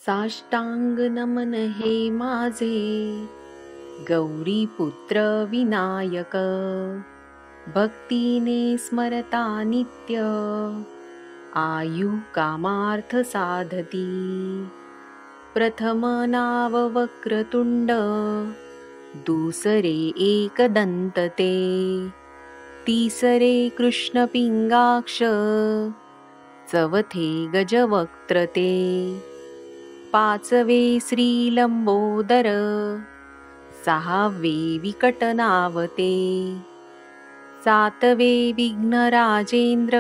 साष्टांग नमन हे माझे गौरीपुत्र विनायक, भक्तीने स्मरता नित्य आयु कामार्थ साधती। प्रथम नाव वक्रतुंड, दुसरे एकदंत ते, तिसरे कृष्ण पिंगाक्ष, चवथे गजवक्त्र ते, पाचवे श्रीलंबोदर, सहावे विकटनावते, सातवे विघ्नराजेंद्र,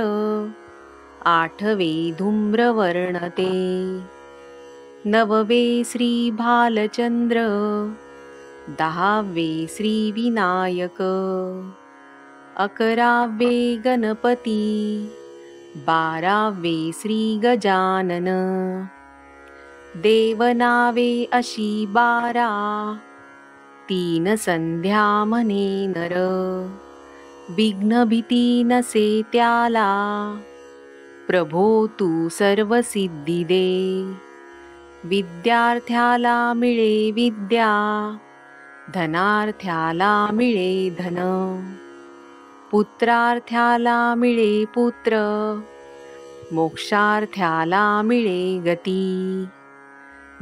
आठवे धूम्रवर्णते, नववे श्री भालचंद्र, दहावे श्री विनायक, अकरावे गणपती, बारावे श्री गजानन, देवनावे अशी 12, तीन संध्या म्हणे नर, विघ्न भीती नसे त्याला, प्रभो तू सर्व सिद्धी दे। विद्यार्थ्याला मिळे विद्या, धनार्थ्याला मिळे धन, पुत्रार्थ्याला मिळे पुत्र, मोक्षार्थ्याला मिळे गती।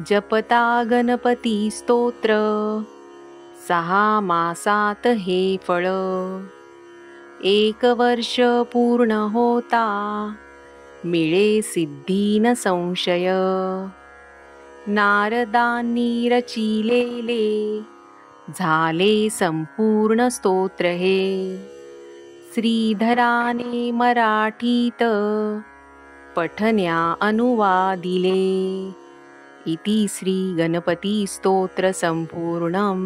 जपता गणपती स्तोत्र, 6 मासात हे फळ, 1 वर्ष पूर्ण होता, मिळे सिद्धी न संशय। नारदांनी रचिलेले, झाले संपूर्ण स्तोत्र हे, श्रीधराने मराठीत पठण्या अनुवादिले। इति श्री गणपती स्तोत्र संपूर्णम्।